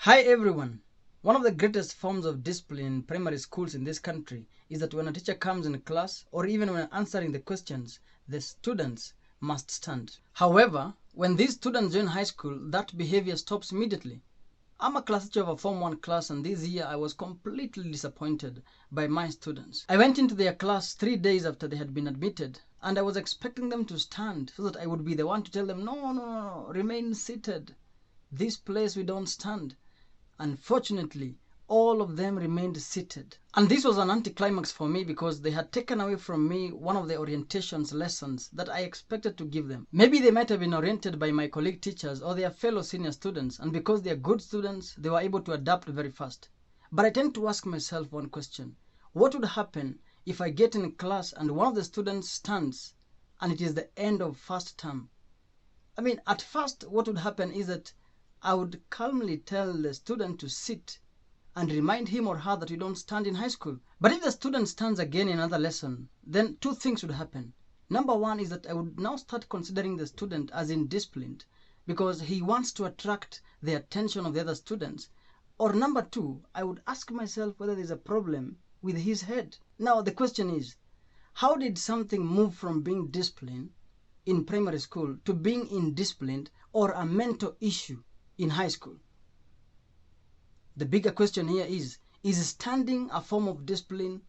Hi everyone. One of the greatest forms of discipline in primary schools in this country is that when a teacher comes in class or even when answering the questions, the students must stand. However, when these students join high school, that behavior stops immediately. I'm a class teacher of a Form 1 class, and this year I was completely disappointed by my students. I went into their class 3 days after they had been admitted, and I was expecting them to stand so that I would be the one to tell them, no, remain seated. This place we don't stand. Unfortunately, all of them remained seated. And this was an anticlimax for me because they had taken away from me one of the orientation's lessons that I expected to give them. Maybe they might have been oriented by my colleague teachers or their fellow senior students, and because they are good students, they were able to adapt very fast. But I tend to ask myself one question. What would happen if I get in class and one of the students stands and it is the end of first term? At first, what would happen is that I would calmly tell the student to sit and remind him or her that you don't stand in high school. But if the student stands again in another lesson, then two things would happen. Number one is that I would now start considering the student as indisciplined because he wants to attract the attention of the other students. Or number two, I would ask myself whether there's a problem with his head. Now the question is, how did something move from being disciplined in primary school to being indisciplined or a mental issue in high school? The bigger question here is standing a form of discipline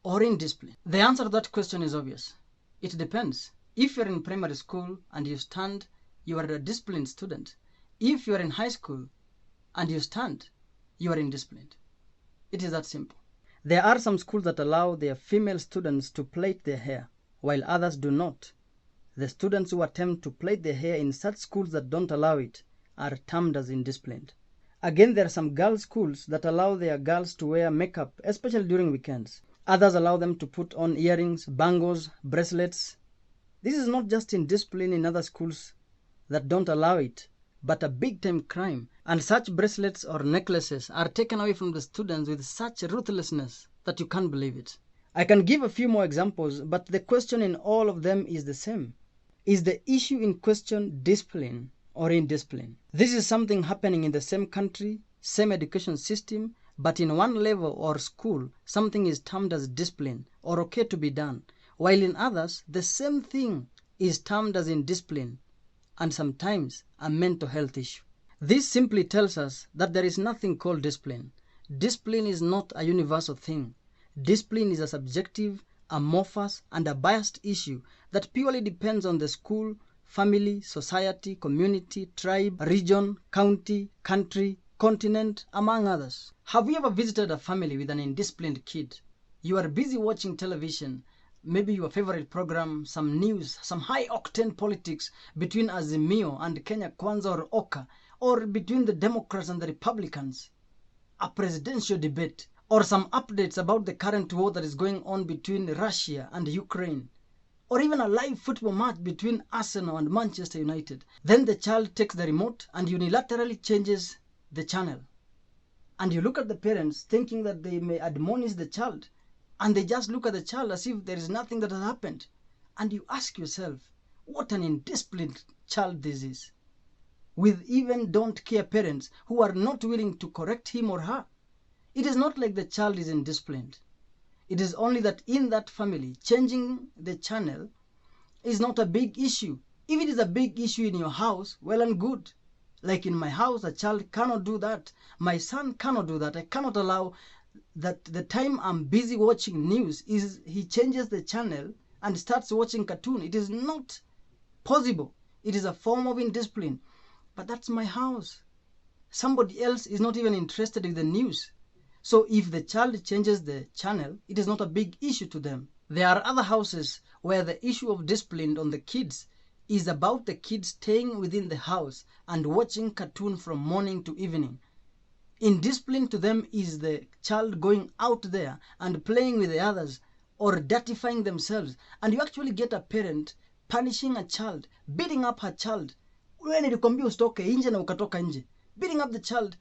or indiscipline? The answer to that question is obvious. It depends. If you're in primary school and you stand, you are a disciplined student. If you're in high school and you stand, you are indisciplined. It is that simple. There are some schools that allow their female students to plait their hair, while others do not. The students who attempt to plait their hair in such schools that don't allow it are termed as indisciplined. Again, there are some girls' schools that allow their girls to wear makeup, especially during weekends. Others allow them to put on earrings, bangles, bracelets. This is not just indiscipline in other schools that don't allow it, but a big-time crime. And such bracelets or necklaces are taken away from the students with such ruthlessness that you can't believe it. I can give a few more examples, but the question in all of them is the same. Is the issue in question discipline or indiscipline? This is something happening in the same country, same education system, but in one level or school, something is termed as discipline or okay to be done, while in others, the same thing is termed as indiscipline and sometimes a mental health issue. This simply tells us that there is nothing called discipline. Discipline is not a universal thing. Discipline is a subjective, amorphous, and a biased issue that purely depends on the school, family, society, community, tribe, region, county, country, continent, among others. Have you ever visited a family with an indisciplined kid? You are busy watching television, maybe your favorite program, some news, some high-octane politics between Azimio and Kenya Kwanza or Oka, or between the Democrats and the Republicans, a presidential debate, or some updates about the current war that is going on between Russia and Ukraine, or even a live football match between Arsenal and Manchester United. Then the child takes the remote and unilaterally changes the channel. And you look at the parents thinking that they may admonish the child, and they just look at the child as if there is nothing that has happened. And you ask yourself, what an indisciplined child this is, with even don't care parents who are not willing to correct him or her. It is not like the child is indisciplined. It is only that in that family, changing the channel is not a big issue. If it is a big issue in your house, well and good. Like in my house, a child cannot do that. My son cannot do that. I cannot allow that the time I'm busy watching news is he changes the channel and starts watching cartoon. It is not possible. It is a form of indiscipline. But that's my house. Somebody else is not even interested in the news. So if the child changes the channel, it is not a big issue to them. There are other houses where the issue of discipline on the kids is about the kids staying within the house and watching cartoon from morning to evening. Indiscipline to them is the child going out there and playing with the others or dirtifying themselves. And you actually get a parent punishing a child, beating up her child. Wewe nilikwambia usitoke nje na ukatoka nje. Beating up the child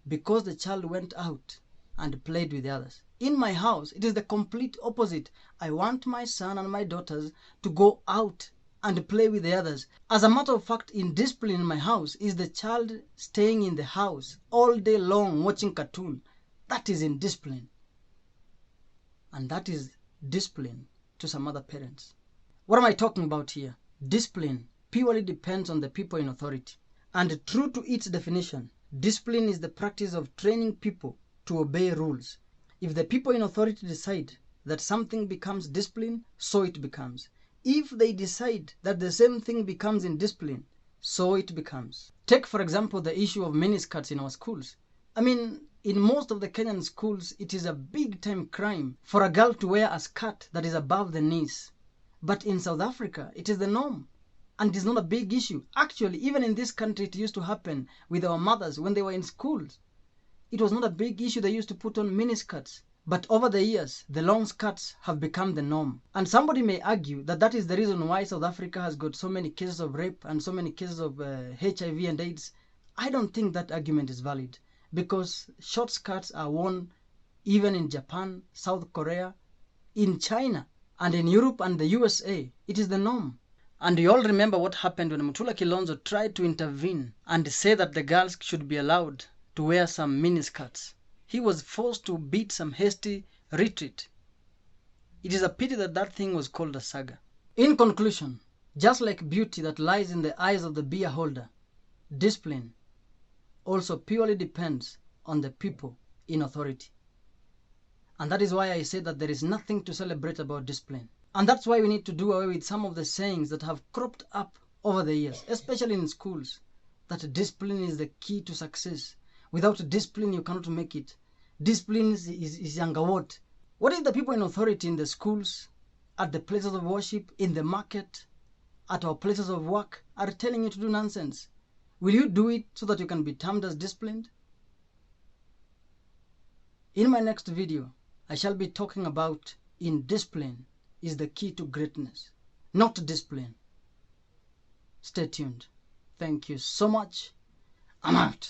because the child went out and played with the others. In my house, it is the complete opposite. I want my son and my daughters to go out and play with the others. As a matter of fact, indiscipline in my house is the child staying in the house all day long watching cartoon. That is indiscipline. And that is discipline to some other parents. What am I talking about here? Discipline purely depends on the people in authority. And true to its definition, discipline is the practice of training people to obey rules. If the people in authority decide that something becomes discipline, so it becomes. If they decide that the same thing becomes indiscipline, so it becomes. Take, for example, the issue of miniskirts in our schools. I mean, in most of the Kenyan schools, it is a big-time crime for a girl to wear a skirt that is above the knees. But in South Africa, it is the norm. And it is not a big issue. Actually, even in this country, it used to happen with our mothers when they were in schools. It was not a big issue. They used to put on miniskirts. But over the years, the long skirts have become the norm. And somebody may argue that that is the reason why South Africa has got so many cases of rape and so many cases of HIV and AIDS. I don't think that argument is valid, because short skirts are worn even in Japan, South Korea, in China, and in Europe and the USA. It is the norm. And you all remember what happened when Mutula Kilonzo tried to intervene and say that the girls should be allowed to wear some miniskirts. He was forced to beat some hasty retreat. It is a pity that that thing was called a saga. In conclusion, just like beauty that lies in the eyes of the beer holder, discipline also purely depends on the people in authority. And that is why I say that there is nothing to celebrate about discipline. And that's why we need to do away with some of the sayings that have cropped up over the years, especially in schools, that discipline is the key to success. Without discipline, you cannot make it. Discipline is yangawot. What if the people in authority in the schools, at the places of worship, in the market, at our places of work, are telling you to do nonsense? Will you do it so that you can be termed as disciplined? In my next video, I shall be talking about indiscipline is the key to greatness, not discipline. Stay tuned. Thank you so much. I'm out.